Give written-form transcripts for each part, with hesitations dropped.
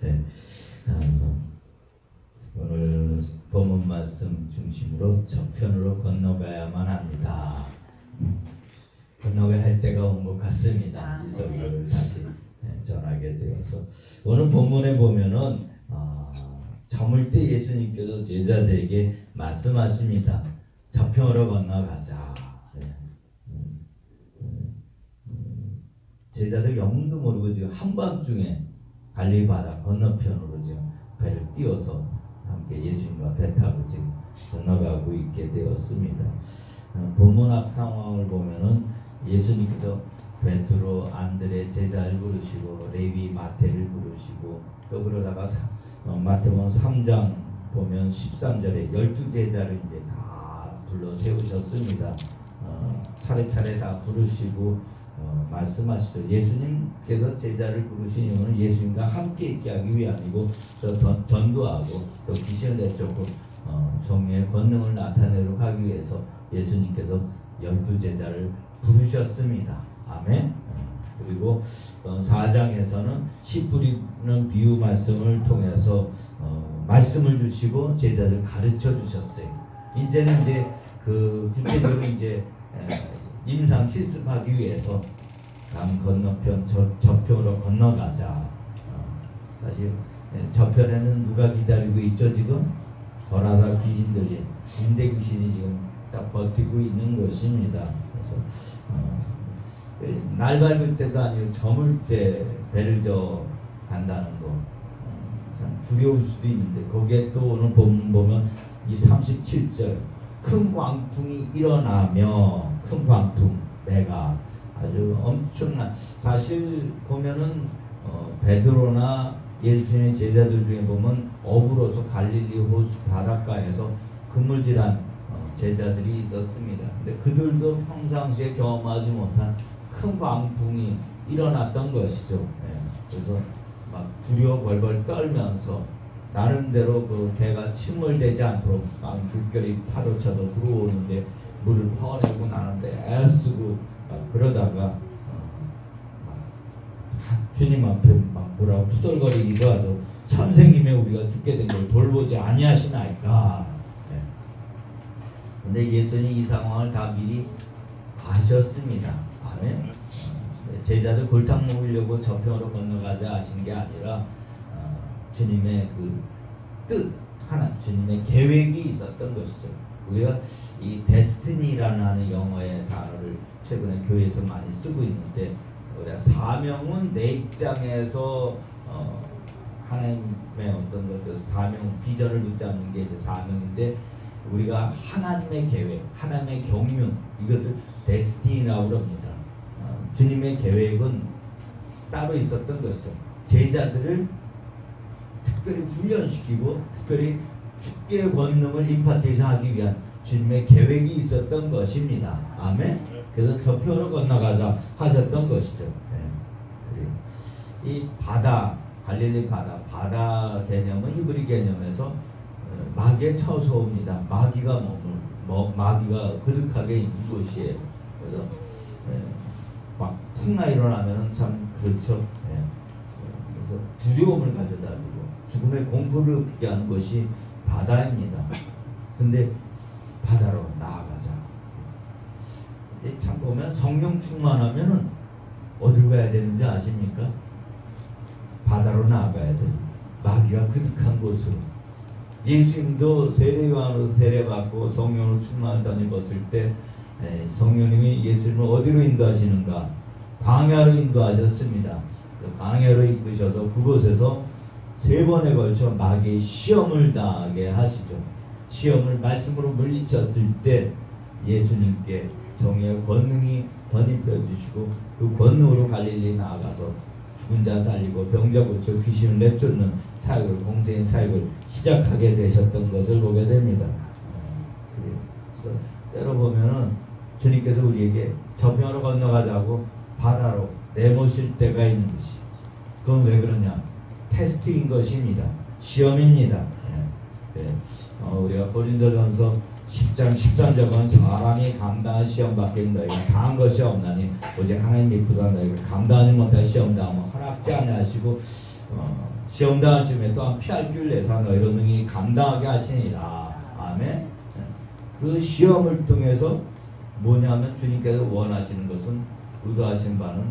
네. 오늘 본문 말씀 중심으로 저편으로 건너가야만 합니다. 건너가야 할 때가 온 것 같습니다. 이 설교를 다시 전하게 되어서 오늘 본문에 보면은 저물 때 예수님께서 제자들에게 말씀하십니다. 저편으로 건너가자. 제자들 영문도 모르고 지금 한밤중에 갈릴리 바다 건너편으로 지금 배를 띄워서 함께 예수님과 배 타고 지금 건너가고 있게 되었습니다. 본문 앞 상황을 보면은 예수님께서 베드로, 안드레 제자를 부르시고 레위, 마태를 부르시고 또 그러다가 마태복음 3장 보면 13절에 12제자를 이제 다 불러 세우셨습니다. 차례차례 다 부르시고 말씀하시죠. 예수님께서 제자를 부르신 이유는 예수님과 함께 있게 하기 위함이고 또 전도하고 또 귀신을 내쫓고 성령의 권능을 나타내도록 하기 위해서 예수님께서 12제자를 부르셨습니다. 아멘. 그리고 4장에서는 씨 뿌리는 비유 말씀을 통해서 말씀을 주시고 제자를 가르쳐 주셨어요. 이제는 이제 그 구체적으로 이제 임상 실습하기 위해서 강 건너편 저편으로 건너가자. 사실 저편에는 누가 기다리고 있죠 지금? 거라사 귀신 들린 군대 귀신이 지금 딱 버티고 있는 것입니다. 그래서 날 밝을 때도 아니고 저물 때 배를 저 간다는 거 참 두려울 수도 있는데 거기에 또 오늘 보면 이 37절 큰 광풍이 일어나며 큰 광풍 배가 아주 엄청난 사실 보면은 베드로나 예수님의 제자들 중에 보면 어부로서 갈릴리 호수 바닷가에서 그물질한 제자들이 있었습니다. 근데 그들도 평상시에 경험하지 못한 큰 광풍이 일어났던 것이죠. 그래서 막 두려워 벌벌 떨면서 나름대로 그 배가 침몰되지 않도록 물결이 파도쳐서 들어오는데 물을 퍼내고 나는데 애쓰고 그러다가 주님 앞에 막 뭐라고 투덜거리기도 하죠. 선생님의 우리가 죽게 된 걸 돌보지 아니하시나이까. 근데 예수님이 이 상황을 다 미리 아셨습니다. 아멘. 제자들 골탕 먹으려고 저편으로 건너가자 하신 게 아니라 주님의 그 뜻 하나, 주님의 계획이 있었던 것이죠. 우리가 이 데스티니라는 영어의 단어를 최근에 교회에서 많이 쓰고 있는데 우리가 사명은 내 입장에서 하나님의 어떤 것들 사명 비전을 붙잡는 게 이제 사명인데 우리가 하나님의 계획, 하나님의 경륜 이것을 데스티니라고 합니다. 주님의 계획은 따로 있었던 것이죠. 제자들을 특별히 훈련시키고 특별히 축제의 권능을 임파테이션하기 위한 주님의 계획이 있었던 것입니다. 아멘. 그래서 저편으로 건너가자 하셨던 것이죠. 이 바다, 갈릴리 바다 개념은 히브리 개념에서 마귀의 처소입니다. 마귀가 마귀가 그득하게 있는 곳이에요. 그래서 막 풍나 일어나면은 참 그렇죠. 그래서 두려움을 가져다주고 죽음의 공포를 느끼게 하는 것이 바다입니다. 근데 바다로 나아가자. 참 보면 성령 충만하면은 어디로 가야 되는지 아십니까? 바다로 나아가야 돼. 마귀가 그득한 곳으로. 예수님도 세례요한으로 세례받고 성령으로 충만하다니 봤을 때 성령님이 예수님을 어디로 인도하시는가? 광야로 인도하셨습니다. 광야로 이끄셔서 그곳에서 3번에 걸쳐 마귀의 시험을 당하게 하시죠. 시험을 말씀으로 물리쳤을 때 예수님께 성령의 권능이 덧입혀 주시고 그 권능으로 갈릴리 나아가서 죽은 자 살리고 병자 고쳐 귀신을 내쫓는 사역을 공생의 사역을 시작하게 되셨던 것을 보게 됩니다. 그래서 때로 보면은 주님께서 우리에게 저편으로 건너가자고 바다로 내모실 때가 있는 것이 그건 왜 그러냐? 테스트인 것입니다. 시험입니다. 우리가 고린도전서 10장 13절은 사람이 감당한 시험밖에 너희가 당한 것이 없나니 오직 하나님 미쁘사 너희가 감당하지 못할 시험 당하면 허락지 아니하시고 시험 당할 쯤에 또한 피할 길 내사 너희로 능히 감당하게 하시니라. 아멘. 그 시험을 통해서 뭐냐면 주님께서 원하시는 것은 의도하신 바는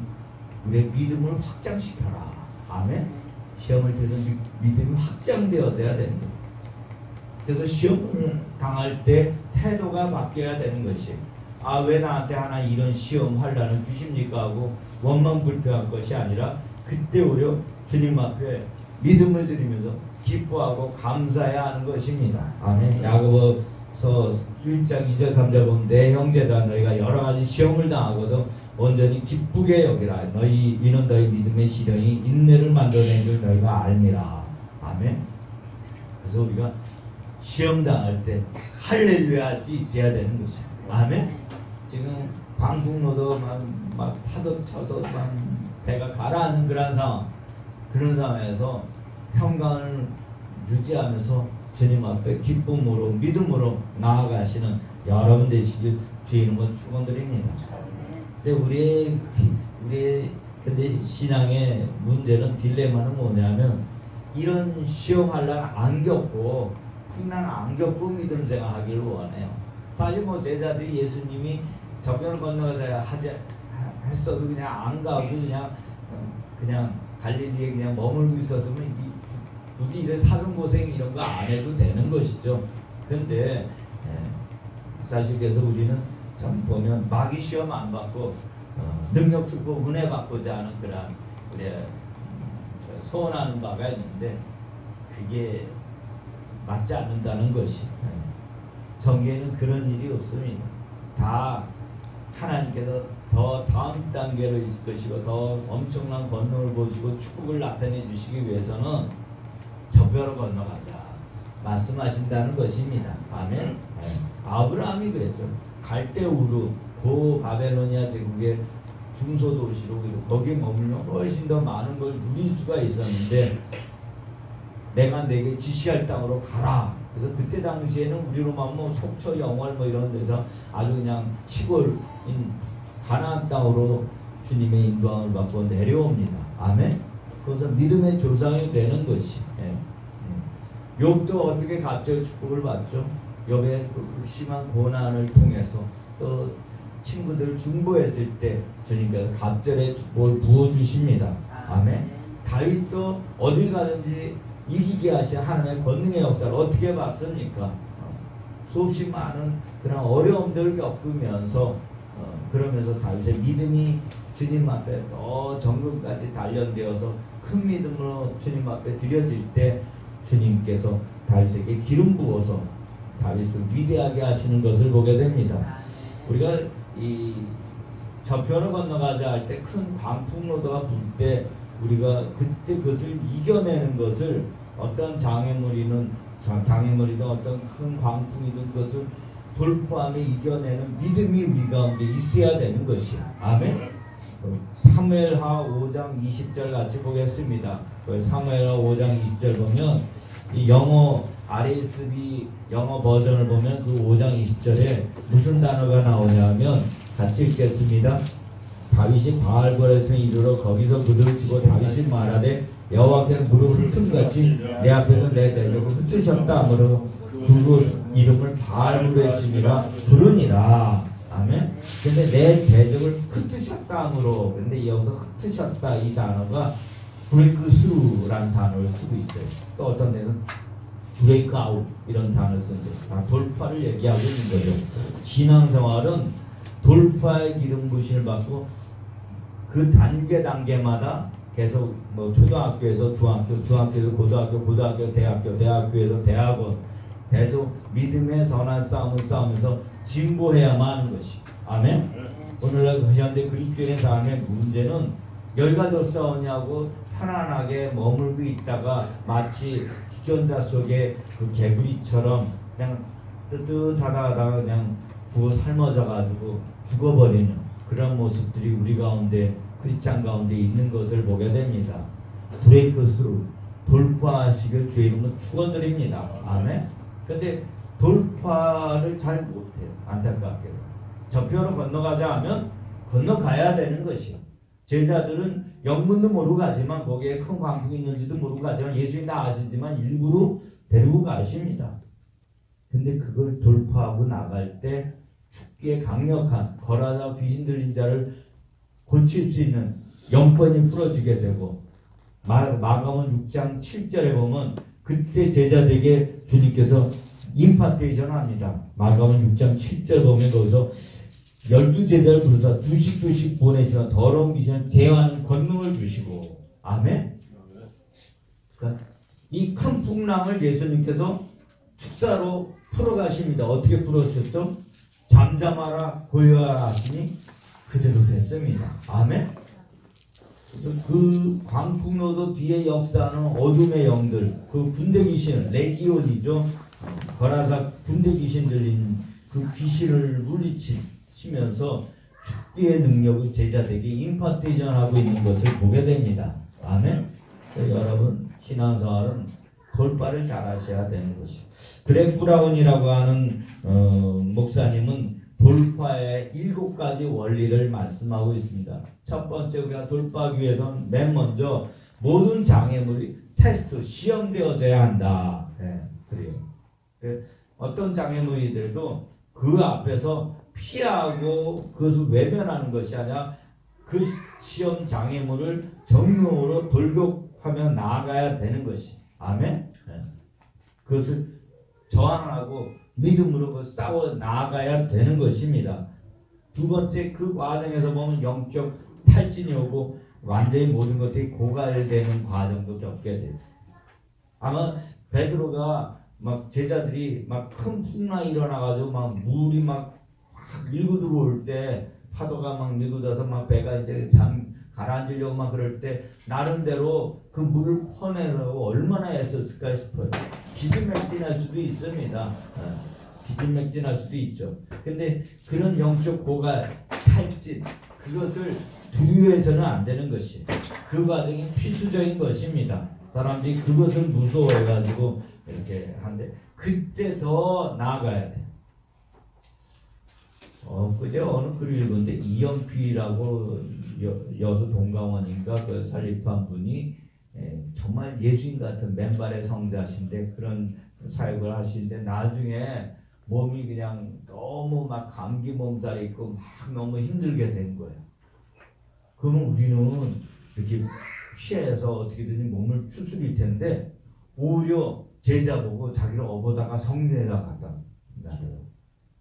우리의 믿음을 확장시켜라. 아멘. 시험을 통해서 믿음이 확장되어져야 됩니다. 그래서 시험을 당할 때 태도가 바뀌어야 되는 것이 아, 왜 나한테 하나 이런 시험 환난을 주십니까 하고 원망 불평할 것이 아니라 그때 오히려 주님 앞에 믿음을 드리면서 기뻐하고 감사해야 하는 것입니다. 아멘. 야고보서 1장 2절 3절 보면 내 형제다 너희가 여러 가지 시험을 당하거든 온전히 기쁘게 여기라. 이는 너희 믿음의 시련이 인내를 만들어낸 줄 너희가 알미라. 아멘. 그래서 우리가 시험 당할 때 할렐루야 할 수 있어야 되는 것입니다. 아멘. 지금 광풍로도 막 파도 쳐서 막 배가 가라앉는 그런 상황에서 평강을 유지하면서 주님 앞에 기쁨으로 믿음으로 나아가시는 여러분 되시길 주의 이름으로 축원드립니다. 근데 근데 신앙의 문제는 딜레마는 뭐냐면 이런 시험 환난 안 겪고 풍랑 안 겪고 믿음 생활하기를 원해요. 사실 뭐 제자들이 예수님이 저변을 건너가자 했어도 그냥 안 가고 그냥 갈릴리에 그냥 머물고 있었으면 굳이 이런 사슴고생 이런 거 안 해도 되는 것이죠. 그런데 사실 그래서 우리는 참 보면 마귀 시험 안 받고 능력 주고 은혜 받고자 하는 그런 우리 소원하는 바가 있는데 그게 맞지 않는다는 것이 성경에는 그런 일이 없습니다. 다 하나님께서 더 다음 단계로 있을 것이고 더 엄청난 권능을 보시고 축복을 나타내 주시기 위해서는 저변으로 건너가자 말씀하신다는 것입니다. 아멘. 아브라함이 그랬죠. 갈대우르 고 바벨로니아 제국의 중소도시로 거기에 머물면 훨씬 더 많은 걸 누릴 수가 있었는데 내가 내게 지시할 땅으로 가라. 그래서 그때 당시에는 우리로 말하면 속초, 영월 뭐 이런 데서 아주 그냥 시골인 가나안 땅으로 주님의 인도함을 받고 내려옵니다. 아멘. 그래서 믿음의 조상이 되는 것이. 욥도 어떻게 갑자기 축복을 받죠? 욥의 그 심한 고난을 통해서 또 친구들 중보했을 때 주님께서 갑절의 축복을 부어주십니다. 아멘. 다윗도 어딜 가든지 이기게 하신 하나님의 권능의 역사를 어떻게 봤습니까? 수없이 많은 그런 어려움들을 겪으면서 그러면서 다윗의 믿음이 주님 앞에 더 정금까지 단련되어서 큰 믿음으로 주님 앞에 드려질 때 주님께서 다윗에게 기름 부어서 다윗을 위대하게 하시는 것을 보게 됩니다. 우리가 이 저편을 건너가자 할 때 큰 광풍로도가 불 때 우리가 그때 그것을 이겨내는 것을 어떤 장애물이든 어떤 큰 광풍이든 그것을 돌파하며 이겨내는 믿음이 우리 가운데 있어야 되는 것이야. 아멘. 사무엘하 5장 20절 같이 보겠습니다. 사무엘하 5장 20절 보면 이 영어 RSV 영어 버전을 보면 그 5장 20절에 무슨 단어가 나오냐면 같이 읽겠습니다. 다윗이 바알벌에서 이르러 거기서 무릎을 치고 다윗이 말하되 여호와께서 무릎을 훑음같이 내 앞에서 내 대적을 흩으셨다 하므로 그 이름을 바알므레심이라 부르니라. 아멘. 근데 내 대적을 흩으셨다 하므로 근데 여기서 흩으셨다 이 단어가 브레이크스루라는 단어를 쓰고 있어요. 또 어떤 데는 브레이크아웃 이런 단어를 쓰는데 다 돌파를 얘기하고 있는 거죠. 신앙생활은 돌파의 기름 부심을 받고 그 단계마다 계속 뭐 초등학교에서 중학교, 중학교에서 고등학교, 고등학교, 대학교, 대학교에서 대학원 계속 믿음의 선한 싸움을 싸우면서 진보해야만 하는 것이. 아멘. 오늘날 현대 그리스도인의 삶의 문제는 열가지 싸우냐고 편안하게 머물고 있다가 마치 주전자 속에 그 개구리처럼 그냥 뜨뜻하다가 그냥 구워 삶아져 가지고 죽어버리는 그런 모습들이 우리 가운데 크리스찬 가운데 있는 것을 보게 됩니다. 브레이크스루 돌파하시길 주의 이름으로 축원드립니다. 아멘. 근데 돌파를 잘 못해요. 안타깝게도. 저편으로 건너가자 하면 건너가야 되는 것이요. 제자들은 영문도 모르고 가지만 거기에 큰 광풍이 있는지도 모르고 가지만 예수님 다 아시지만 일부러 데리고 가십니다. 근데 그걸 돌파하고 나갈 때 죽기에 강력한 거라자 귀신 들린 자를 고칠 수 있는 영권이 풀어지게 되고 마가복음 6장 7절에 보면 그때 제자들에게 주님께서 임파테이션 합니다. 마가복음 6장 7절 보면 거기서 12제자를 부르사 두씩 보내시면 더러운 귀신을 제어하는 권능을 주시고 아멘. 그러니까 이 큰 풍랑을 예수님께서 축사로 풀어가십니다. 어떻게 풀어주셨죠? 잠잠하라 고요하라 하시니 그대로 됐습니다. 아멘. 그래서 그 광풍로도 뒤에 역사하는 어둠의 영들, 그 군대 귀신, 레기온이죠. 거라사 군대 귀신 들린 그 귀신을 물리치면서 죽기의 능력을 제자들에게 임파테이션하고 있는 것을 보게 됩니다. 아멘. 여러분 신앙생활은 돌파를 잘 하셔야 되는 것이죠. 그렉 브라운이라고 하는 목사님은 돌파의 7가지 원리를 말씀하고 있습니다. 첫 번째 우리가 돌파하기 위해서는 맨 먼저 모든 장애물이 테스트, 시험되어져야 한다. 네, 그래요. 어떤 장애물이들도 그 앞에서 피하고 그것을 외면하는 것이 아니라 그 시험 장애물을 정령으로 돌격하며 나아가야 되는 것이. 아멘. 네. 그것을 저항하고 믿음으로 싸워 나아가야 되는 것입니다. 두 번째 그 과정에서 보면 영적 탈진이 오고 완전히 모든 것들이 고갈되는 과정도 겪게 돼요. 아마 베드로가 막 제자들이 막 큰 풍랑이 일어나가지고 막 물이 막 밀고 들어올 때 파도가 막 밀고 들어서 막 배가 이제 가라앉으려고 막 그럴 때 나름대로 그 물을 퍼내려고 얼마나 애썼을까 싶어요. 기진맥진할 수도 있습니다. 기진맥진할 수도 있죠. 근데 그런 영적 고갈, 탈진 그것을 두려워해서는 안 되는 것이 그 과정이 필수적인 것입니다. 사람들이 그것을 무서워해가지고 이렇게 하는데 그때 더 나아가야 돼. 그제 어느 글을 읽었는데 이영필이라고 여수 동강원인가 그 설립한 분이 정말 예수님 같은 맨발의 성자신데 그런 사역을 하시는데 나중에 몸이 그냥 너무 막 감기 몸살이 있고 막 너무 힘들게 된 거예요. 그러면 우리는 이렇게 피해서 어떻게든 몸을 추스릴 텐데 오히려 제자 보고 자기를 업어다가 성전에다 갖다 놔요.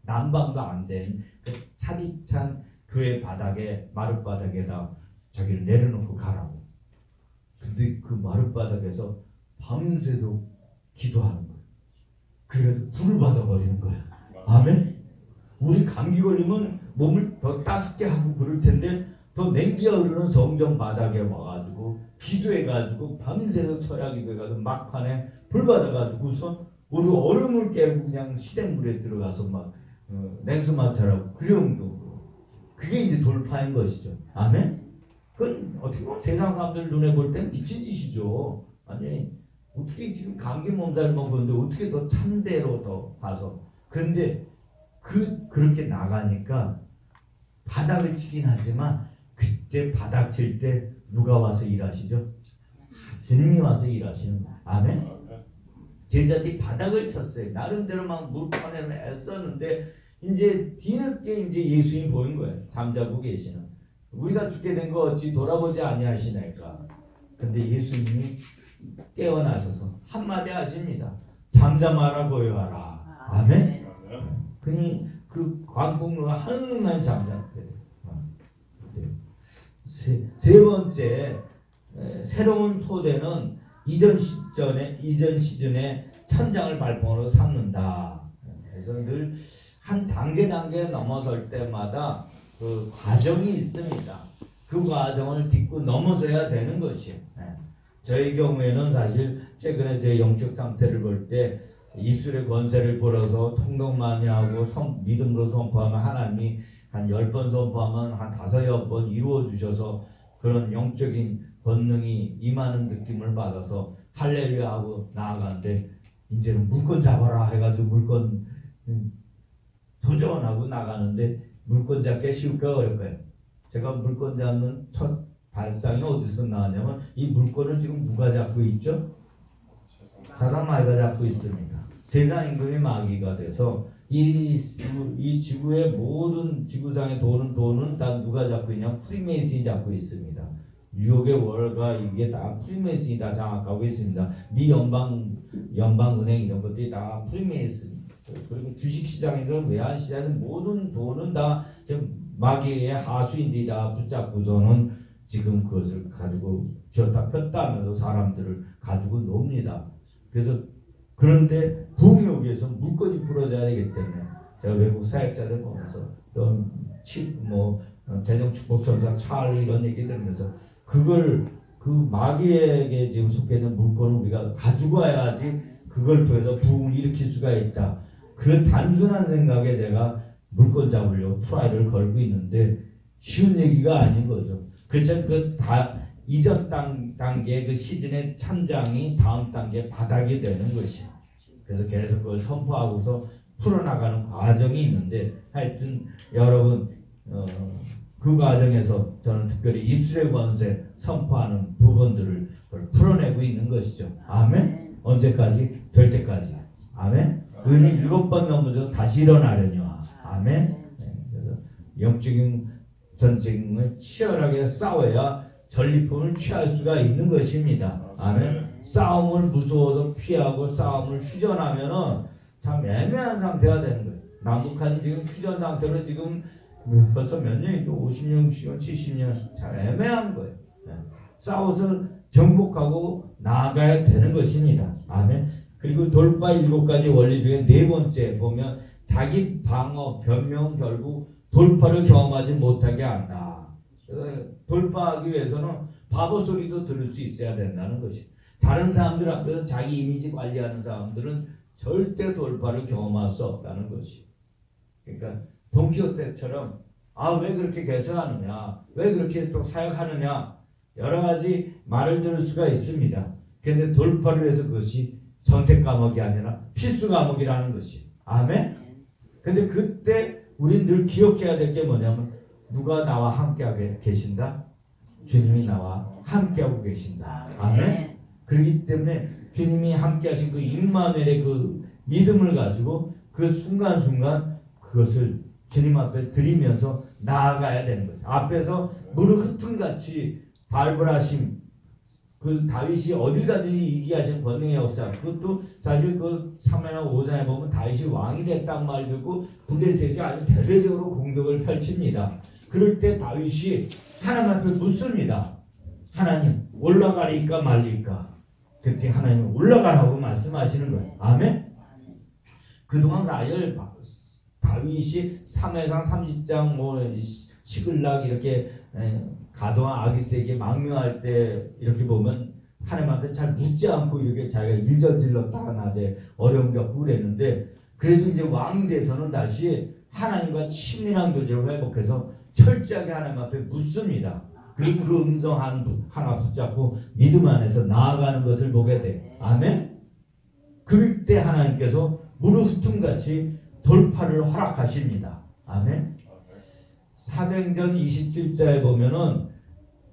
난방도 안 된 그 차디찬 교회 바닥에 마룻바닥에다 자기를 내려놓고 가라고. 근데 그 마룻바닥에서 밤새도록 기도하는 거예요. 그래가지고 불을 받아버리는 거야. 아멘. 우리 감기 걸리면 몸을 더 따숩게 하고 그럴 텐데 더 냉기가 흐르는 성전 바닥에 와가지고 기도해가지고 밤새도록 철학이 돼가지고 막판에 불 받아가지고서 우리 얼음을 깨고 그냥 시냇물에 들어가서 막 냉수 마찰하고 그 정도로 그게 이제 돌파인 것이죠. 아멘. 그건 어떻게 보면 세상 사람들 눈에 볼 땐 미친 짓이죠. 아니 어떻게 지금 감기 몸살 먹었는데 어떻게 더 참대로 더 봐서. 근데 그렇게 나가니까 바닥을 치긴 하지만 그때 바닥 칠 때 누가 와서 일하시죠? 주님이 와서 일하시는 거예요. 아멘. 제자들이 바닥을 쳤어요. 나름대로 막 물판에 애썼는데 이제 뒤늦게 이제 예수님 보인 거예요. 잠자고 계시는. 우리가 죽게 된 거 어찌 돌아보지 아니하시나이까. 근데 예수님이 깨어나셔서 한마디 하십니다. 잠잠하라 고요하라. 아멘. 그니 그 광풍로가 한순간 잠잠게 돼요. 세 번째 새로운 토대는 이전 시즌에 천장을 발판으로 삼는다. 그래서 늘 한 단계 넘어설 때마다 그 과정이 있습니다. 그 과정을 딛고 넘어서야 되는 것이에요. 저희 경우에는 사실 최근에 제 영적 상태를 볼 때 이술의 권세를 벌어서 통독 많이 하고 믿음으로 선포하면 하나님이 한 10번 선포하면 한 5-6번 이루어 주셔서 그런 영적인 권능이 임하는 느낌을 받아서 할렐루야 하고 나아가는데 이제는 물건 잡아라 해가지고 물건 도전하고 나가는데 물건 잡기 쉬울까 어려울까요? 제가 물건 잡는 첫 발상이 어디서 나왔냐면 이 물건을 지금 누가 잡고 있죠? 사단 마귀가 잡고 있습니다. 세상 임금이 마귀가 돼서 이 지구의 모든 지구상에 돈은 다 누가 잡고 있냐? 프리메이슨이 잡고 있습니다. 뉴욕의 월가 이게 다 프리메이슨이 다 장악하고 있습니다. 미 연방은행 이런 것들이 다 프리메이슨. 그리고 주식시장에서 외환시장에서 모든 돈은 다 지금 마귀의 하수인들이 다 붙잡고서는 지금 그것을 가지고 쥐었다 폈다 하면서 사람들을 가지고 놉니다. 그래서 그런데 부흥이 오기 위해서 물건이 부러져야 되기 때문에 제가 외국 사역자들 보면서 재정축복전사 찰리 이런 얘기 들으면서 그걸 그 마귀에게 지금 속해 있는 물건을 우리가 가지고 와야지 그걸 통해서 부흥을 일으킬 수가 있다. 그 단순한 생각에 제가 물건 잡으려고 트라이를 걸고 있는데 쉬운 얘기가 아닌 거죠. 그렇죠. 이전 단계의 그 시즌의 천장이 다음 단계 바닥이 되는 것이요. 그래서 계속 그걸 선포하고서 풀어나가는 과정이 있는데 하여튼 여러분 그 과정에서 저는 특별히 입술의 권세 선포하는 부분들을 풀어내고 있는 것이죠. 아멘. 언제까지? 될 때까지. 아멘. 은이 7번 넘어져 다시 일어나려니와. 아멘. 네, 그래서 영적인 전쟁을 치열하게 싸워야 전리품을 취할 수가 있는 것입니다. 아멘. 싸움을 무서워서 피하고 싸움을 휴전하면은 참 애매한 상태가 되는 거예요. 남북한이 지금 휴전 상태로 지금 벌써 몇 년이죠? 50년, 60년, 70년 참 애매한 거예요. 네. 싸워서 정복하고 나아가야 되는 것입니다. 아멘. 그리고 돌파 7가지 원리 중에 4번째 보면 자기 방어, 변명은 결국 돌파를 경험하지 못하게 한다. 돌파하기 위해서는 바보 소리도 들을 수 있어야 된다는 것이. 다른 사람들 앞에서 자기 이미지 관리하는 사람들은 절대 돌파를 경험할 수 없다는 것이. 그러니까 돈키호테처럼 왜 그렇게 개척하느냐, 왜 그렇게 또 사역하느냐 여러 가지 말을 들을 수가 있습니다. 그런데 돌파를 위해서 그것이 선택 과목이 아니라 필수 과목이라는 것이. 아멘. 근데 그때 우린 늘 기억해야 될 게 뭐냐면 누가 나와 함께하게 계신다? 주님이 나와 함께하고 계신다. 아멘. 그렇기 때문에 주님이 함께하신 그 임마누엘의 그 믿음을 가지고 그 순간순간 그것을 주님 앞에 드리면서 나아가야 되는 거죠. 앞에서 무릎 흩음같이 발굴하심 그 다윗이 어디까지 이기하신 권능의 역사 그것도 사실 그 3회나 5장에 보면 다윗이 왕이 됐단 말 듣고 블레셋이 아주 대대적으로 공격을 펼칩니다. 그럴 때 다윗이 하나님 앞에 묻습니다. 하나님 올라가리까 말리까. 그때 하나님은 올라가라고 말씀하시는 거예요. 아멘. 그동안 사실 다윗이 3회상 30장 시글락 이렇게 가도한 아기스에게 망명할 때 이렇게 보면 하나님한테 잘 묻지 않고 이렇게 자기가 일저질렀다가 낮에 어려움 겪고 그랬는데 그래도 이제 왕이 돼서는 다시 하나님과 친밀한 교제를 회복해서 철저하게 하나님 앞에 묻습니다. 그리고 그 음성 하나 붙잡고 믿음 안에서 나아가는 것을 보게 돼. 아멘. 그럴 때 하나님께서 무릎 흩음같이 돌파를 허락하십니다. 아멘. 사도행전 27자에 보면은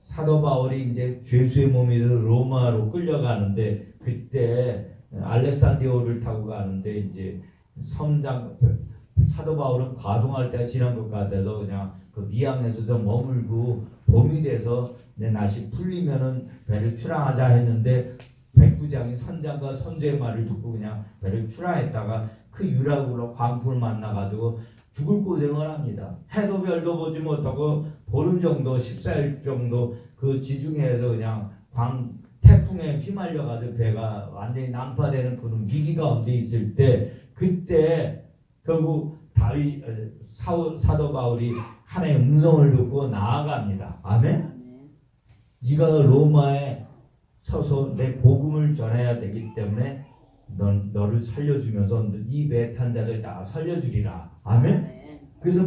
사도 바울이 이제 죄수의 몸이 로마로 끌려가는데 그때 알렉산드리아를 타고 가는데 이제 사도 바울은 가동할 때가 지난 것 같아서 그냥 그 미항에서 좀 머물고 봄이 돼서 내 날씨 풀리면은 배를 출항하자 했는데 백부장이 선장과 선주의 말을 듣고 그냥 배를 출항했다가 그 유라굴로 광풍을 만나가지고 죽을 고생을 합니다. 해도 별도 보지 못하고 보름 정도 14일 정도 그 지중해에서 그냥 태풍에 휘말려가지고 배가 완전히 난파되는 그런 위기 가운데 있을 때 그때 결국 사도 바울이 하나님의 음성을 듣고 나아갑니다. 아멘. 네가 로마에 서서 내 복음을 전해야 되기 때문에 너를 살려주면서 네 배 탄 자들 다 살려주리라. 아멘. 그래서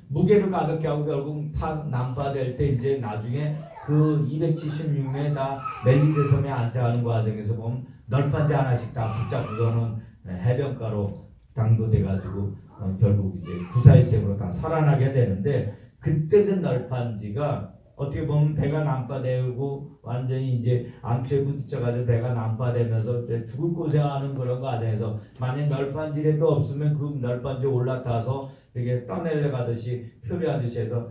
무게를 가볍게 하고 결국 난파될 때 이제 나중에 그 276명 다 멜리데 섬에 안착하는 과정에서 보면 널판지 하나씩 다 붙잡고서는 해변가로 당도돼가지고 결국 이제 구사일생으로 다 살아나게 되는데 그때 그 널판지가 어떻게 보면 배가 난파되고 완전히 이제 암초에 부딪혀가지고 배가 난파되면서 이제 죽을 고생하는 그런 과정에서 만약 널판지라도 없으면 그 널판지에 올라타서 이렇게 떠내려 가듯이 표류하듯이 해서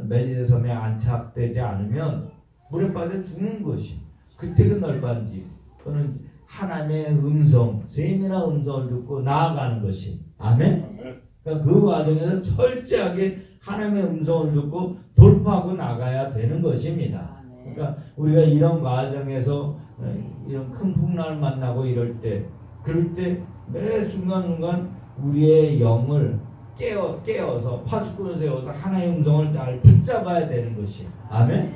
멜리세 섬에 안착되지 않으면 물에 빠져 죽는 것이 그때 그 널판지 또는 하나님의 음성, 세밀한 음성을 듣고 나아가는 것이 아멘. 그러니까 그 과정에서 철저하게 하나님의 음성을 듣고 돌파하고 나가야 되는 것입니다. 그러니까 우리가 이런 과정에서 이런 큰 풍랑을 만나고 이럴 때 그럴 때 매 순간순간 우리의 영을 깨어서 파수꾼을 세워서 하나님의 음성을 잘 붙잡아야 되는 것이 아멘.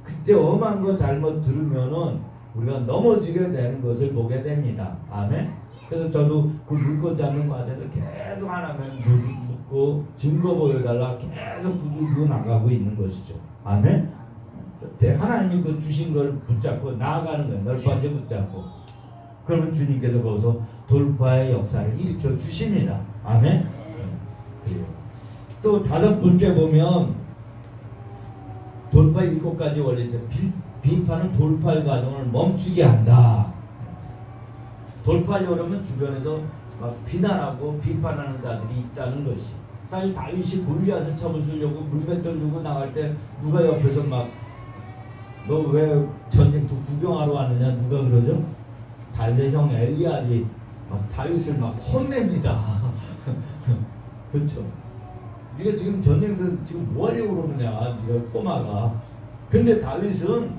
그때 엄한 거 잘못 들으면은 우리가 넘어지게 되는 것을 보게 됩니다. 아멘. 그래서 저도 그 물건 잡는 과정에서 계속 하나님 묻고 증거 보여달라 계속 두들기고 나가고 있는 것이죠. 아멘. 하나님이 그 주신 걸 붙잡고 나아가는 거예요. 널판지 붙잡고. 그러면 주님께서 거기서 돌파의 역사를 일으켜 주십니다. 아멘. 또 다섯 번째 보면 돌파 7가지 원리 있어요. 비판은 돌파의 과정을 멈추게 한다. 돌파하려고 하면 주변에서 막 비난하고 비판하는 자들이 있다는 것이. 사실 다윗이 골리앗을 쳐부수려고 물맷돌 들고 나갈 때 누가 옆에서 막 너 왜 전쟁터 구경하러 왔느냐 누가 그러죠? 다윗의 형 엘리압이 막 다윗을 막 혼냅니다. 그렇죠? 네가 지금 전쟁터 지금 뭐 하려고 그러느냐 네가 꼬마가. 근데 다윗은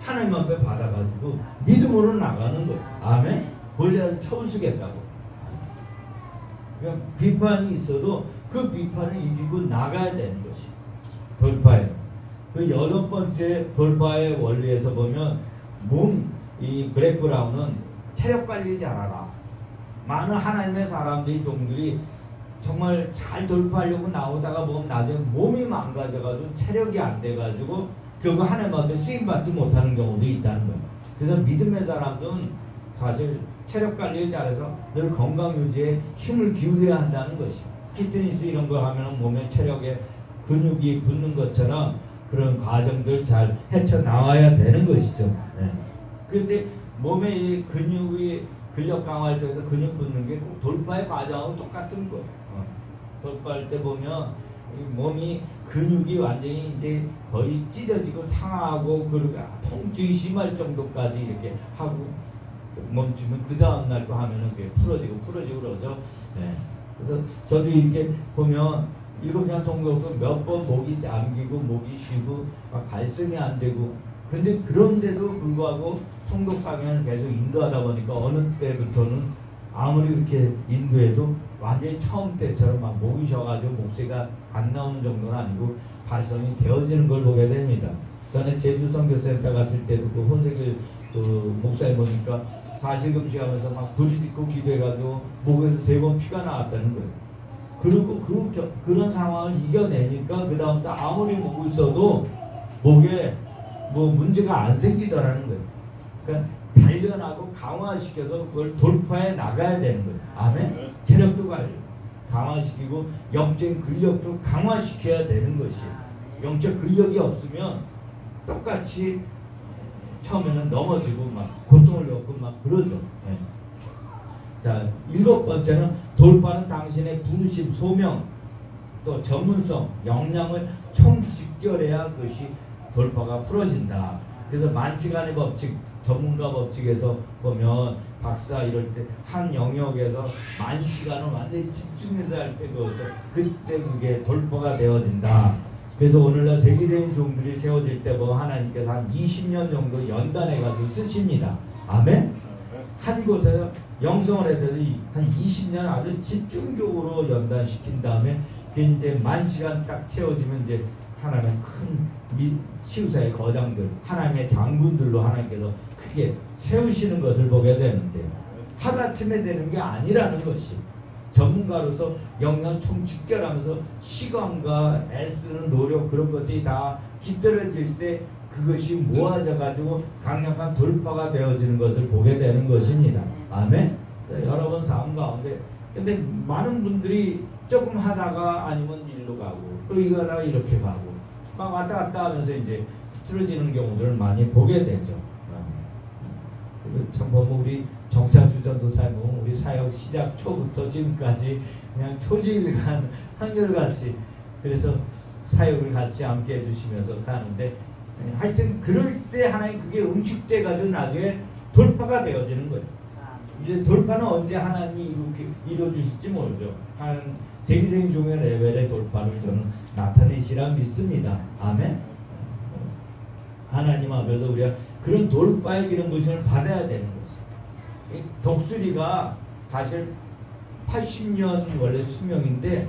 하나님 앞에 받아가지고 믿음으로 나가는 거예요. 아멘. 골리앗을 쳐부수겠다고. 그러니까 비판이 있어도 그 비판을 이기고 나가야 되는 것이 돌파예요. 그 6번째 돌파의 원리에서 보면 이 그렉 브라운은 체력 관리 잘하라. 많은 하나님의 사람들이 종들이 정말 잘 돌파하려고 나오다가 보면 나중에 몸이 망가져가지고 체력이 안 돼가지고 결국 하나님 앞에 쓰임받지 못하는 경우도 있다는 거예요. 그래서 믿음의 사람들은 사실 체력 관리를 잘해서 늘 건강 유지에 힘을 기울여야 한다는 것이요. 피트니스 이런 거 하면 몸에 체력에 근육이 붙는 것처럼 그런 과정들 잘 헤쳐나와야 되는 것이죠. 네. 그런데 몸에 이 근육이 근력 강화할 때에서 근육 붙는 게 돌파의 과정하고 똑같은 거예요. 돌파할 때 보면 몸이 근육이 완전히 이제 거의 찢어지고 상하고 그리고 통증이 심할 정도까지 이렇게 하고 멈추면 그 다음 날 또 하면은 그게 풀어지고 그러죠. 네. 그래서 저도 이렇게 보면 7시간 통곡도 몇 번 목이 잠기고 목이 쉬고 막 발성이 안 되고 근데 그런데도 불구하고 통독 사경을 계속 인도하다 보니까 어느 때부터는 아무리 그렇게 인도해도 완전히 처음 때처럼 막 목이 쉬어가지고 목소리가 안 나오는 정도는 아니고 발성이 되어지는 걸 보게 됩니다. 전에 제주 선교센터 갔을 때도 그 혼세길 그 목사님 보니까 사실금식하면서 막 부르짖고 기도해가지고 목에서 3번 피가 나왔다는 거예요. 그리고 그런 상황을 이겨내니까 그 다음부터 아무리 먹고 있어도 목에 뭐 문제가 안 생기더라는 거예요. 그러니까 단련하고 강화시켜서 그걸 돌파해 나가야 되는 거예요. 아멘. 체력도 강화시키고 영적인 근력도 강화시켜야 되는 것이. 영적 근력이 없으면 똑같이 처음에는 넘어지고 막 고통을 겪고 막 그러죠. 네. 자, 7번째는 돌파는 당신의 부르심, 소명, 또 전문성, 역량을 총집결해야 그것이 돌파가 풀어진다. 그래서 만시간의 법칙, 전문가 법칙에서 보면 박사 이럴 때 한 영역에서 만시간을 완전히 집중해서 할 때 그때 그게 돌파가 되어진다. 그래서 오늘날 세계적인 종들이 세워질 때 보면 하나님께서 한 20년 정도 연단해가지고 쓰십니다. 아멘? 한 곳에서 영성을 해도 한 20년 아주 집중적으로 연단시킨 다음에 그 이제 만시간 딱 채워지면 이제 하나님의 큰 치유사의 거장들, 하나님의 장군들로 하나님께서 크게 세우시는 것을 보게 되는데요. 하루아침에 되는 게 아니라는 것이 전문가로서 역량 총집결하면서 시간과 애쓰는 노력 그런 것들이 다 깃들어질 때 그것이 모아져 가지고 강력한 돌파가 되어지는 것을 보게 되는 것입니다. 아멘. 여러분 삶 가운데 근데 많은 분들이 조금 하다가 아니면 일로 가고 또 이거 하다가 이렇게 가고 막 왔다 갔다 하면서 이제 틀어지는 경우들을 많이 보게 되죠. 참 보면 우리 정창수 전도사님 보면 우리 사역 시작 초부터 지금까지 그냥 초지일간 한결같이 그래서 사역을 같이 함께 해주시면서 가는데 하여튼 그럴 때 하나님 그게 응축돼 가지고 나중에 돌파가 되어지는 거예요. 이제 돌파는 언제 하나님이 이루어주실지 모르죠. 한 제기적인 종의 레벨의 돌파를 저는 나타내시라 믿습니다. 아멘. 하나님 앞에서 우리가 그런 돌파의 기름 부심을 받아야 되는 것이. 독수리가 사실 80년 원래 수명인데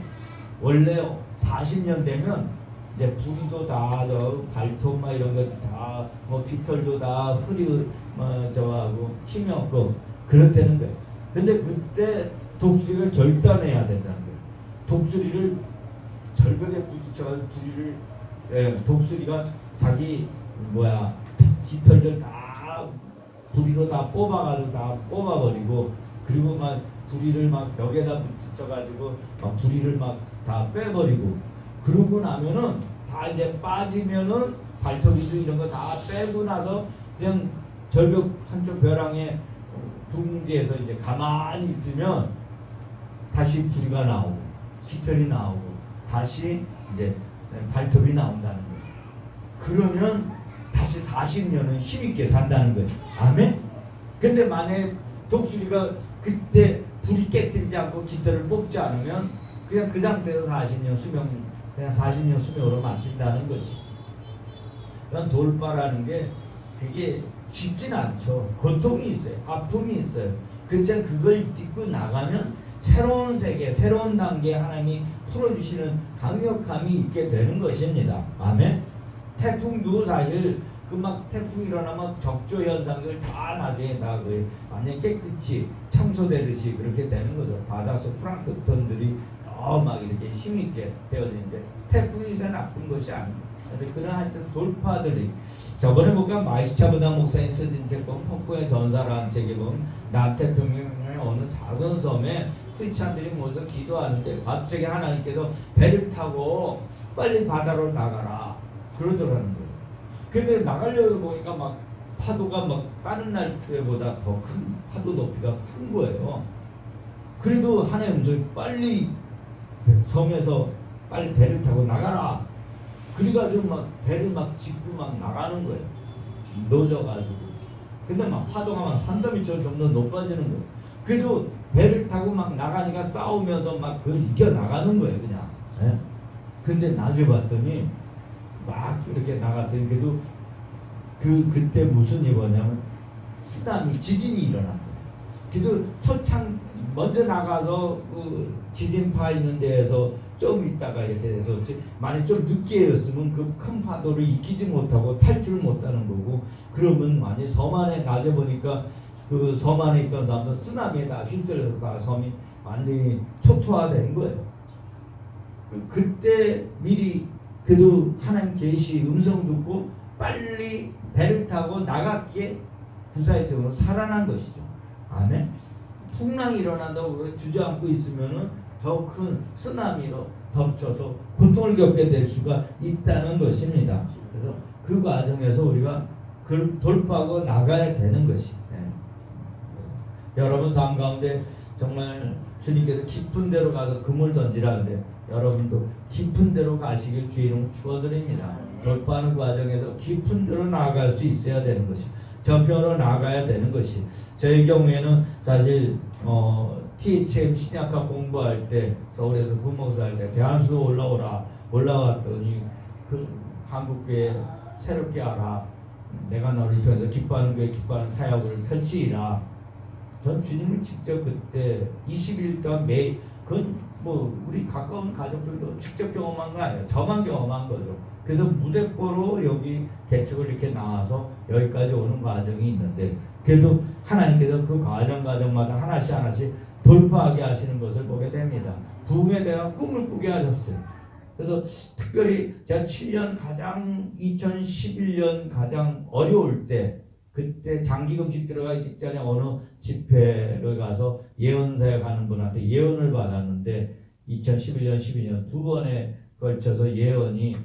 원래 40년 되면 이제 부리도 다 저 발톱 막 이런 거 다 뭐 깃털도 다 흐리 저하고 힘이 없고 그렇다는 거예요. 근데 그때 독수리가 결단해야 된다는 거예요. 독수리를 절벽에 부딪혀가지고 독수리가 자기 깃털들 다 부리로 다 뽑아가지고 다 뽑아버리고 그리고 막 부리를 막 벽에다 붙여가지고 막 부리를 막 다 빼버리고 그러고 나면은 다 이제 빠지면은 발톱이도 이런 거 다 빼고 나서 그냥 절벽 한쪽 벼랑에 둥지에서 이제 가만히 있으면 다시 부리가 나오고 깃털이 나오고 다시 이제 발톱이 나온다는 거예요. 그러면 다시 40년은 힘있게 산다는 거예요. 아멘? 근데 만약에 독수리가 그때 불이 깨뜨리지 않고 깃털을 뽑지 않으면 그냥 그 상태에서 40년 수명, 그냥 40년 수명으로 마친다는 것이. 그러니까 돌파라는 게 그게 쉽진 않죠. 고통이 있어요. 아픔이 있어요. 그렇지만 그걸 딛고 나가면 새로운 세계, 새로운 단계 하나님이 풀어주시는 강력함이 있게 되는 것입니다. 아멘? 태풍도 사실 그 막 태풍이 일어나면 적조 현상들 다 나중에 다 그 완전 깨끗이 청소되듯이 그렇게 되는 거죠. 바닷속 플랑크톤들이 더 막 이렇게 힘있게 되어지는데 태풍이 다 나쁜 것이 아닙니다. 그런 하여튼 돌파들이 저번에 보니까 마이스차브다 목사님 쓰신 책 보면 폭풍의 전사라는 책에 보면 남태평양의 어느 작은 섬에 크리스찬들이 모여서 기도하는데 갑자기 하나님께서 배를 타고 빨리 바다로 나가라 그러더라는 거예요. 근데 나가려고 보니까 막 파도가 막 다른 날 때보다 더 큰 파도 높이가 큰 거예요. 그래도 하나님 음성이 빨리 섬에서 빨리 배를 타고 나가라. 그래가지고 막 배를 막 짚고 막 나가는 거예요. 놓져가지고. 근데 막 파도가 막 산더미처럼 점점 높아지는 거예요. 그래도 배를 타고 막 나가니까 싸우면서 막 그걸 이겨 나가는 거예요, 그냥. 예? 근데 나중에 봤더니 막 이렇게 나갔더니 그래도 그때 무슨 일이 뭐냐면 쓰나미 지진이 일어난 거예요. 그래도 초창 먼저 나가서 그 지진파 있는 데에서 좀 있다가 이렇게 돼서 만약 좀 늦게였으면 그 큰 파도를 이기지 못하고 탈출을 못하는 거고 그러면 만약 섬 안에 낮에 보니까 그 섬 안에 있던 사람은 쓰나미에 다 휩쓸려서 섬이 완전히 초토화된 거예요. 그때 미리 그래도 하나님 계시 음성 듣고 빨리 배를 타고 나갔기에 구사에서 살아난 것이죠. 아멘. 풍랑이 일어난다고 주저앉고 있으면은 더 큰 쓰나미로 덮쳐서 고통을 겪게 될 수가 있다는 것입니다. 그래서 그 과정에서 우리가 그걸 돌파하고 나가야 되는 것이. 여러분 삶 가운데 정말 주님께서 깊은 데로 가서 금을 던지라는데 여러분도 깊은 데로 가시길 주의 이름 축원드립니다. 돌파하는 과정에서 깊은 데로 나아갈 수 있어야 되는 것이 저편으로 나아가야 되는 것이 저희 경우에는 사실 THM 신약학 공부할 때 서울에서 부목사할 때 대한수도 올라왔더니 그 한국교회 새롭게 알아 내가 너를 통해서 기뻐하는 교회 기뻐하는 사역을 펼치리라. 전 주님을 직접 그때 20일 동안 매일 그건 뭐 우리 가까운 가족들도 직접 경험한 거 아니에요. 저만 경험한 거죠. 그래서 무대뽀로 여기 개척을 이렇게 나와서 여기까지 오는 과정이 있는데 그래도 하나님께서 그 과정마다 하나씩 돌파하게 하시는 것을 보게 됩니다. 부흥에 대한 꿈을 꾸게 하셨어요. 그래서 특별히 제가 2011년 가장 어려울 때 그때 장기금식 들어가기 직전에 어느 집회를 가서 예언사에 가는 분한테 예언을 받았는데 2011년, 12년 두 번에 걸쳐서 예언이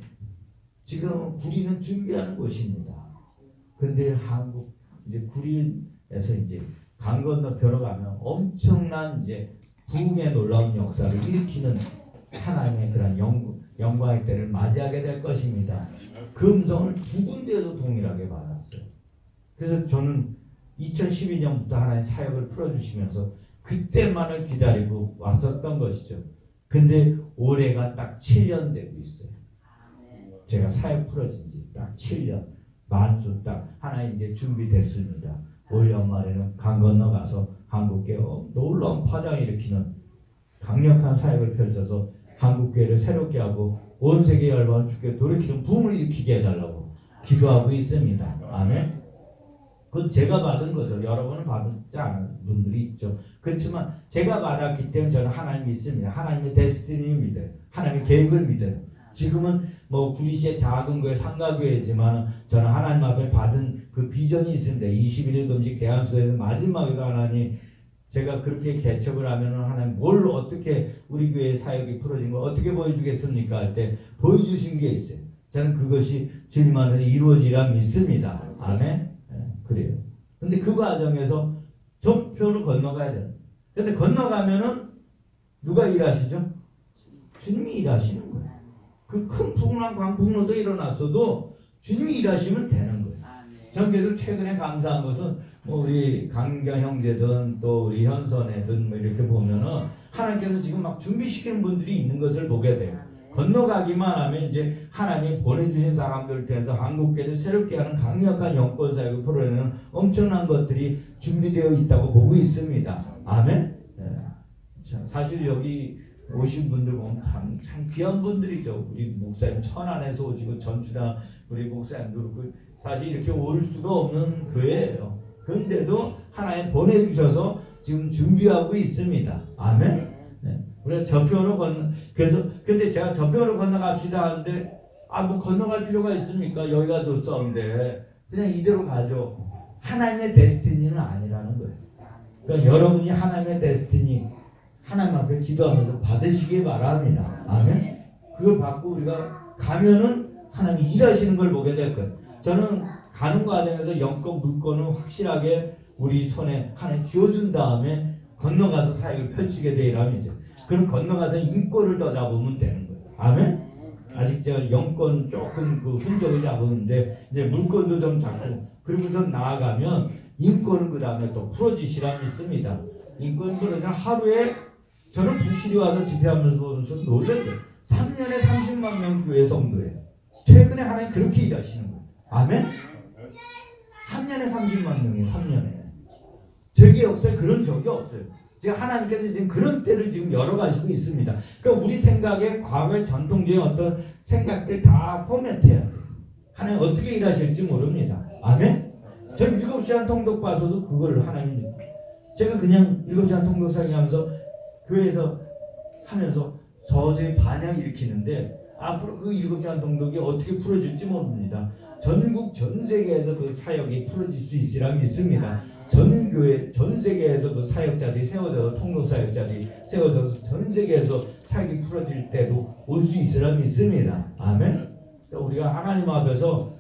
지금 구리는 준비하는 곳입니다. 근데 한국 이제 구리에서 이제 강 건너편으로 가면 엄청난 이제 부흥의 놀라운 역사를 일으키는 하나님의 그런 영광의 때를 맞이하게 될 것입니다. 그 음성을 두 군데에서 동일하게 받았어요. 그래서 저는 2012년부터 하나님 사역을 풀어주시면서 그때만을 기다리고 왔었던 것이죠. 근데 올해가 딱 7년 되고 있어요. 제가 사역 풀어진 지 딱 7년. 만수 딱 하나님 이제 준비됐습니다. 올 연말에는 강 건너가서 한국교회 놀라운 파장을 일으키는 강력한 사역을 펼쳐서 한국교회를 새롭게 하고 온 세계 열방을 주께 돌이키는 부흥을 일으키게 해달라고 기도하고 있습니다. 아멘. 그건 제가 받은 거죠. 여러분은 받지 않은 분들이 있죠. 그렇지만 제가 받았기 때문에 저는 하나님 믿습니다. 하나님의 데스티니를 믿어요. 하나님의 계획을 믿어요. 지금은 뭐 구리시의 작은 교회 상가교회지만 저는 하나님 앞에 받은 그 비전이 있습니다. 21일 금식 대한수에서 마지막으로 하나님 제가 그렇게 개척을 하면 하나님 뭘 어떻게 우리 교회 사역이 풀어진 걸 어떻게 보여주겠습니까? 할 때 보여주신 게 있어요. 저는 그것이 주님 안에서 이루어지리라 믿습니다. 아멘. 그래요. 근데 그 과정에서 전표를 건너가야 돼요. 근데 건너가면은 누가 일하시죠? 주님이 일하시는 거예요. 그 큰 풍랑 광풍로도 일어났어도 주님이 일하시면 되는 거예요. 전 그래도 최근에 감사한 것은 뭐 우리 강경 형제든 또 우리 현선애든 뭐 이렇게 보면은 하나님께서 지금 막 준비시키는 분들이 있는 것을 보게 돼요. 건너가기만 하면 이제 하나님이 보내주신 사람들 통해서 한국교회를 새롭게 하는 강력한 영권 사역을 풀어내는 엄청난 것들이 준비되어 있다고 보고 있습니다. 아멘. 네. 사실 여기 오신 분들 보면 참 귀한 분들이죠. 우리 목사님 천안에서 오시고 전주나 우리 목사님들 사실 이렇게 올 수가 없는 교회예요. 그런데도 하나님 보내주셔서 지금 준비하고 있습니다. 아멘. 네. 우리가 저편으로 그래서 근데 제가 저편으로 건너갑시다 하는데 뭐 건너갈 필요가 있습니까? 여기가 좋사운데 그냥 이대로 가죠. 하나님의 데스티니는 아니라는 거예요. 그러니까 여러분이 하나님의 데스티니 하나님 앞에 기도하면서 받으시기 바랍니다. 아멘. 그걸 받고 우리가 가면은 하나님이 일하시는 걸 보게 될 거예요. 저는 가는 과정에서 영권 물권을 확실하게 우리 손에 하나님 쥐어준 다음에 건너가서 사역을 펼치게 되리라면이죠. 그럼 건너가서 인권을 더 잡으면 되는 거예요. 아멘. 아직 제가 영권 조금 그 흔적을 잡았는데 이제 물권도 좀 잡고 그러고서 나아가면 인권은 그 다음에 또 풀어지시라 믿습니다. 인권 그러냐 하루에 저는 부실이 와서 집회하면서 놀랐어요. 3년에 30만 명 교회 성도예요. 최근에 하나님 그렇게 일하시는 거예요. 아멘. 3년에 30만 명이에요. 3년에. 세계 역사에 그런 적이 없어요. 지금 하나님께서 지금 그런 때를 지금 열어가시고 있습니다. 그러니까 우리 생각에 과거의 전통적인 어떤 생각들 다 포맷해야 돼요. 하나님 어떻게 일하실지 모릅니다. 아멘. 저는 7시간 통독 봐서도 그걸 하나님 제가 그냥 7시간 통독 사역하면서 교회에서 하면서 서서히 반향 일으키는데 앞으로 그 7시간 통독이 어떻게 풀어질지 모릅니다. 전국 전 세계에서 그 사역이 풀어질 수 있으리라 믿습니다. 전 교회 전 세계에서 그 사역자들이 세워져서 통독 사역자들이 세워져서 전 세계에서 사역이 풀어질 때도 올 수 있으리라 믿습니다. 아멘. 우리가 하나님 앞에서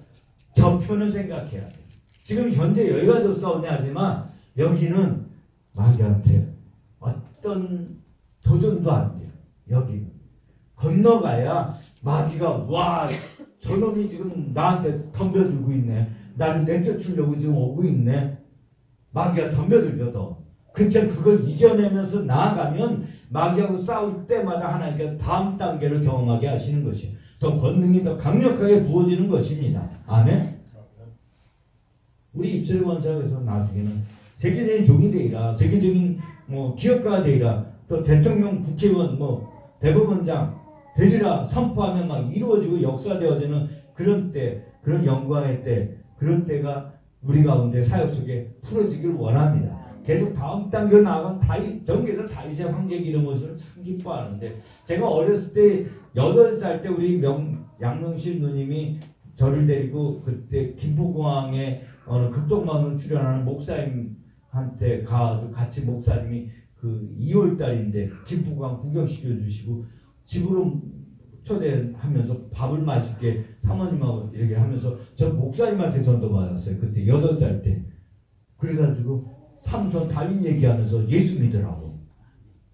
저편을 생각해야 돼요. 지금 현재 여기가 좋사오냐 하지만 여기는 마귀한테 어떤 도전도 안 돼요. 여기는 건너가야 마귀가 와 저놈이 지금 나한테 덤벼들고 있네. 나를 내쫓으려고 지금 오고 있네. 마귀가 덤벼들죠. 더. 그렇지만 그걸 이겨내면서 나아가면 마귀하고 싸울 때마다 하나님께서 다음 단계를 경험하게 하시는 것이에요. 더 권능이 더 강력하게 부어지는 것입니다. 아멘. 우리 입술 원사에서 나중에는 세계적인 종이 되리라. 세계적인 기업가가 되리라. 또 대통령, 국회의원, 대법원장 되리라 선포하면 막 이루어지고 역사되어지는 그런 때, 그런 영광의 때, 그런 때가 우리 가운데 사역 속에 풀어지길 원합니다. 계속 다음 단계로 나아가면 전국에서 다윗의 황제에게 이런 것을 참 기뻐하는데 제가 어렸을 때 8살 때 우리 양명실 누님이 저를 데리고 그때 김포공항에 어느 극동방송 출연하는 목사님한테 가가지고 같이 목사님이 그 2월달인데 김포공항 구경시켜 주시고 집으로 초대하면서 밥을 맛있게 사모님하고 이렇게 하면서 저 목사님한테 전도받았어요. 그때 8살 때. 그래가지고 삼손 다윗 얘기하면서 예수 믿으라고.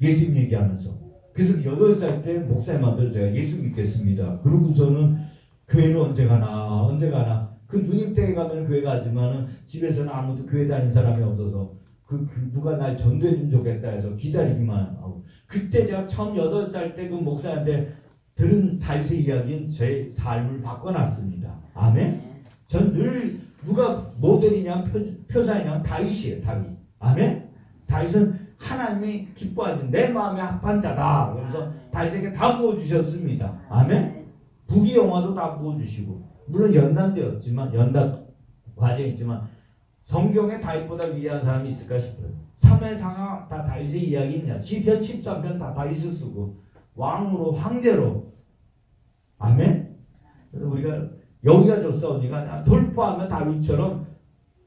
예수 얘기하면서. 그래서 8살 때 목사님 앞에서 제가 예수 믿겠습니다. 그러고서는 교회를 언제 가나. 그 누님댁에 가면 교회 가지만은 집에서는 아무도 교회 다니는 사람이 없어서 누가 날 전도해주면 좋겠다 해서 기다리기만 하고. 그때 제가 처음 8살 때 그 목사님한테 들은 다윗의 이야기는 제 삶을 바꿔놨습니다. 아멘? 전 늘 누가 모델이냐 표사이냐 다윗이에요. 다윗. 아멘? 다윗은 하나님이 기뻐하신 내 마음에 합한 자다. 그래서 다윗에게 다 부어주셨습니다. 아멘? 부귀영화도 다 부어주시고 물론 연단되었지만 연단 과정이 있지만 성경에 다윗보다 위대한 사람이 있을까 싶어요. 3회상하 다 다윗의 이야기입니다. 시편 13편 다 다윗을 쓰고 왕으로 황제로. 아멘? 그래서 우리가 여기가 좋사오니까 아니라 돌파하면 다윗처럼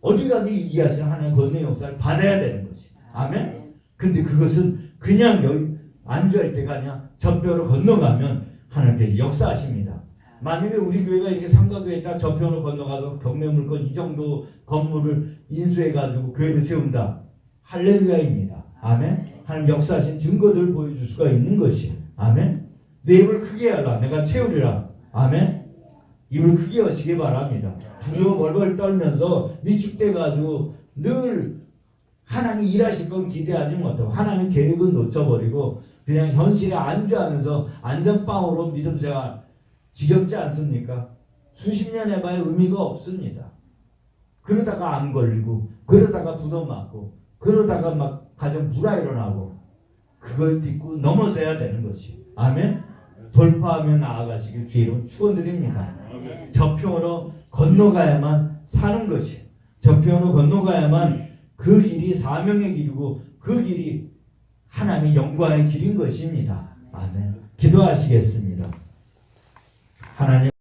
어디가든지 이기하시는 하나님의 권능의 역사를 받아야 되는 것이. 아멘? 근데 그것은 그냥 여기 안주할 때가 아니라 저편으로 건너가면 하나님께서 역사하십니다. 만약에 우리 교회가 이렇게 상가교회에다 저편으로 건너가서 경매물건 이 정도 건물을 인수해가지고 교회를 세운다. 할렐루야입니다. 아멘? 하나님 역사하신 증거들을 보여줄 수가 있는 것이에요. 아멘? 내 입을 크게 하라. 내가 채우리라. 아멘? 입을 크게 하시기 바랍니다. 두려워 벌벌 떨면서 위축돼가지고 늘 하나님 일하실 건 기대하지 못하고 하나님의 계획은 놓쳐버리고 그냥 현실에 안주하면서 안전빵으로 믿음 생활 지겹지 않습니까? 수십 년 해봐야 의미가 없습니다. 그러다가 암 걸리고 그러다가 부도 맞고 그러다가 막 가정 불화 일어나고 그걸 딛고 넘어서야 되는 것이. 아멘? 돌파하며 나아가시길 주의로 축원드립니다. 저평으로 건너가야만 사는 것이. 저평으로 건너가야만 그 길이 사명의 길이고 그 길이 하나님의 영광의 길인 것입니다. 아멘. 기도하시겠습니다. 하나님